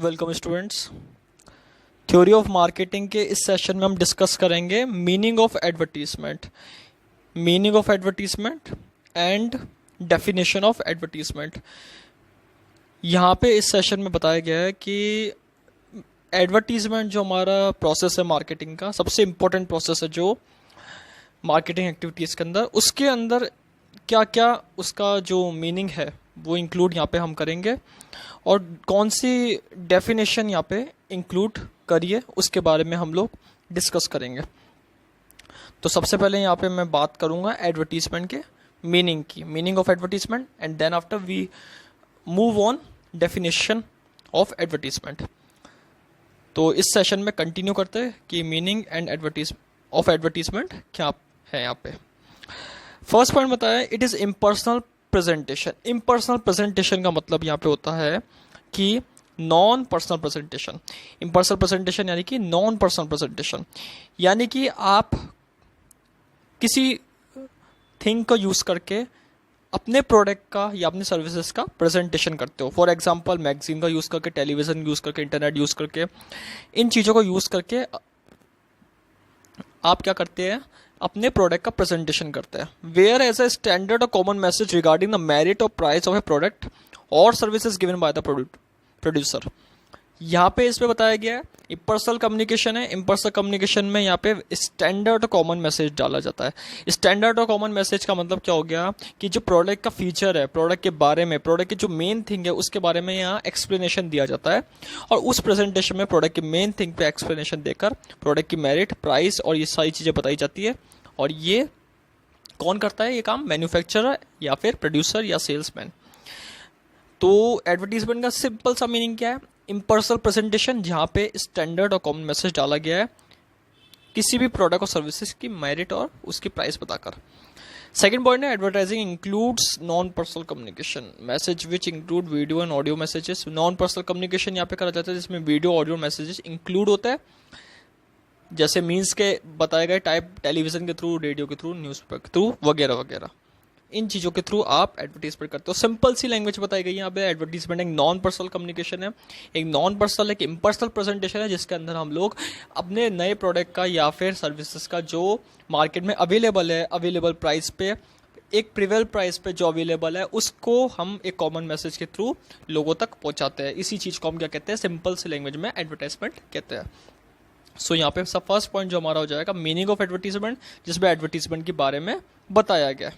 Welcome students. Theory of marketing के इस session में हम डिस्कस करेंगे meaning of advertisement and definition of advertisement. यहाँ पे इस सेशन में बताया गया है कि एडवर्टीजमेंट जो हमारा प्रोसेस है मार्केटिंग का, सबसे इम्पोर्टेंट प्रोसेस है जो मार्केटिंग एक्टिविटीज़ के अंदर, उसके अंदर क्या क्या उसका जो मीनिंग है वो इंक्लूड यहाँ पे हम करेंगे और कौन सी डेफिनेशन यहाँ पे इंक्लूड करिए उसके बारे में हम लोग डिस्कस करेंगे। तो सबसे पहले यहाँ पे मैं बात करूँगा एडवर्टीजमेंट के मीनिंग की, meaning of advertisement, and then after we move on definition of advertisement. तो इस सेशन में कंटिन्यू करते हैं कि मीनिंग एंड एडवर्टीजमेंट क्या है। यहाँ पे फर्स्ट पॉइंट बताया, it is impersonal presentation. Impersonal presentation का मतलब यहाँ पे होता है कि non personal presentation. Impersonal presentation यानी कि नॉन पर्सनल प्रेजेंटेशन, यानी कि आप किसी थिंग को यूज़ करके अपने प्रोडक्ट का या अपने सर्विसेज का प्रेजेंटेशन करते हो। फॉर एग्जांपल मैगजीन का यूज़ करके, टेलीविज़न यूज़ करके, इंटरनेट यूज़ करके, इन चीज़ों को यूज़ करके आप क्या करते हैं, अपने प्रोडक्ट का प्रेजेंटेशन करते हैं। वेयर एज अ स्टैंडर्ड और common message regarding the merit और प्राइस ऑफ ए प्रोडक्ट और services given by the producer. यहाँ पे इस पे बताया गया है इम्पर्सनल कम्युनिकेशन है। इम्पर्सनल कम्युनिकेशन में यहाँ पे स्टैंडर्ड और कॉमन मैसेज डाला जाता है। स्टैंडर्ड और कॉमन मैसेज का मतलब क्या हो गया कि जो प्रोडक्ट का फीचर है, प्रोडक्ट के बारे में, प्रोडक्ट की जो मेन थिंग है उसके बारे में यहाँ एक्सप्लेनेशन दिया जाता है और उस प्रेजेंटेशन में प्रोडक्ट की मेन थिंग पे एक्सप्लेनेशन देकर प्रोडक्ट की मेरिट, प्राइस और ये सारी चीज़ें बताई जाती है। और ये कौन करता है ये काम? मैन्युफैक्चरर या फिर प्रोड्यूसर या सेल्समैन। तो एडवर्टीजमेंट का सिंपल सा मीनिंग क्या है? इम्पर्सनल प्रेजेंटेशन, जहाँ पे स्टैंडर्ड और कॉमन मैसेज डाला गया है किसी भी प्रोडक्ट और सर्विसेज की मेरिट और उसकी प्राइस बताकर। सेकंड पॉइंट है, advertising includes non personal communication message which include video and audio messages. Non personal communication यहाँ पे करा जाता है जिसमें वीडियो, ऑडियो मैसेजेस इंक्लूड होता है, जैसे मीन्स के बताए गए टाइप, टेलीविज़न के थ्रू, रेडियो के थ्रू, न्यूज़पेपर के थ्रू वगैरह वगैरह। इन चीज़ों के थ्रू आप एडवर्टीजमेंट करते हो। सिंपल सी लैंग्वेज बताई गई है यहाँ पे। एडवर्टीजमेंट एक नॉन पर्सनल कम्युनिकेशन है, एक नॉन पर्सनल, एक इम्पर्सनल प्रेजेंटेशन है जिसके अंदर हम लोग अपने नए प्रोडक्ट का या फिर सर्विसेज का जो मार्केट में अवेलेबल है, अवेलेबल प्राइस पे, एक प्रिवेल प्राइस पे जो अवेलेबल है, उसको हम एक कॉमन मैसेज के थ्रू लोगों तक पहुँचाते हैं। इसी चीज़ को हम क्या कहते हैं? सिंपल सी लैंग्वेज में एडवर्टाइजमेंट कहते हैं। सो यहाँ पे सब फर्स्ट पॉइंट जो हमारा हो जाएगा मीनिंग ऑफ एडवर्टीजमेंट, जिसमें एडवर्टीजमेंट के बारे में बताया गया।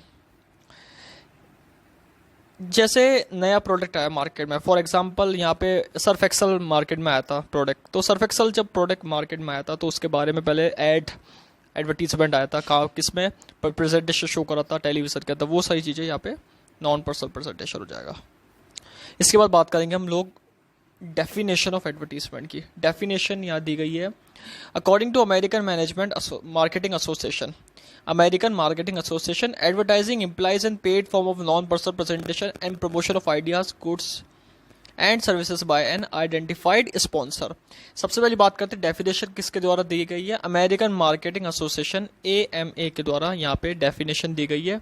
जैसे नया प्रोडक्ट आया मार्केट में, फॉर एग्जांपल यहाँ पे सर्फ एक्सल मार्केट में आया था प्रोडक्ट। तो सर्फ एक्सल जब प्रोडक्ट मार्केट में आया था तो उसके बारे में पहले एडवर्टीजमेंट आया था, किसमें प्रेजेंटेशन शो करा था, टेलीविजन का था, वो सारी चीज़ें यहाँ पे नॉन पर्सनल प्रेजेंटेशन हो जाएगा। इसके बाद बात करेंगे हम लोग डेफिनेशन ऑफ एडवर्टीजमेंट की। डेफिनेशन यहाँ दी गई है, according to American marketing association, advertising implies an paid form of non-personal presentation and promotion of ideas, goods and services by an identified sponsor। सबसे पहली बात करते हैं डेफिनेशन किसके द्वारा दी गई है? अमेरिकन मार्केटिंग एसोसिएशन AMA के द्वारा यहाँ पे डेफिनेशन दी गई है।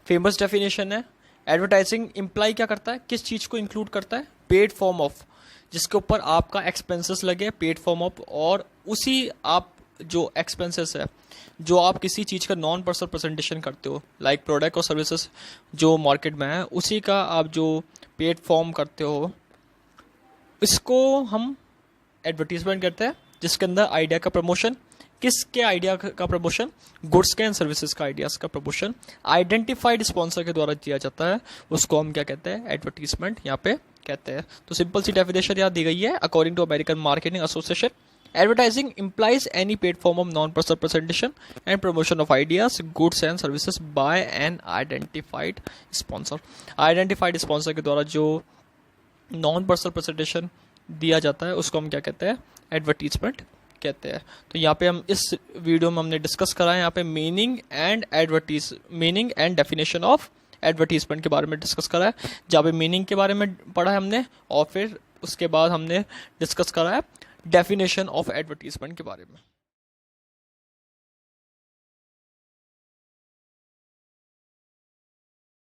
फेमस डेफिनेशन है। एडवर्टाइजिंग इम्प्लाई क्या करता है, किस चीज़ को इंक्लूड करता है? पेड फॉर्म ऑफ, जिसके ऊपर आपका एक्सपेंसेस लगे, पेड फॉर्म ऑफ, और उसी आप जो एक्सपेंसेस है जो आप किसी चीज़ का नॉन पर्सनल प्रेजेंटेशन करते हो, लाइक प्रोडक्ट और सर्विसेज जो मार्केट में है, उसी का आप जो पेड फॉर्म करते हो, इसको हम एडवर्टीजमेंट करते हैं, जिसके अंदर आइडिया का प्रमोशन, किसके आइडिया का प्रमोशन? गुड्स के एंड सर्विसेज का आइडियाज का प्रमोशन आइडेंटिफाइड स्पॉन्सर के द्वारा किया जाता है, उसको हम क्या कहते हैं? एडवर्टीजमेंट यहाँ पे कहते हैं। तो सिंपल सी डेफिनेशन यहाँ दी गई है, according to American marketing association, advertising implies any paid form of non-personal presentation and promotion of ideas, goods and services by an identified sponsor। identified sponsor के द्वारा जो नॉन पर्सनल प्रेजेंटेशन दिया जाता है उसको हम क्या कहते हैं? एडवर्टीजमेंट कहते हैं। तो यहाँ पे हम इस वीडियो में हमने डिस्कस करा है यहाँ पे meaning and definition of advertisement के बारे में डिस्कस करा है, जहाँ पे मीनिंग के बारे में पढ़ा है हमने, और फिर उसके बाद हमने डिस्कस करा है डेफिनेशन ऑफ एडवर्टीजमेंट के बारे में।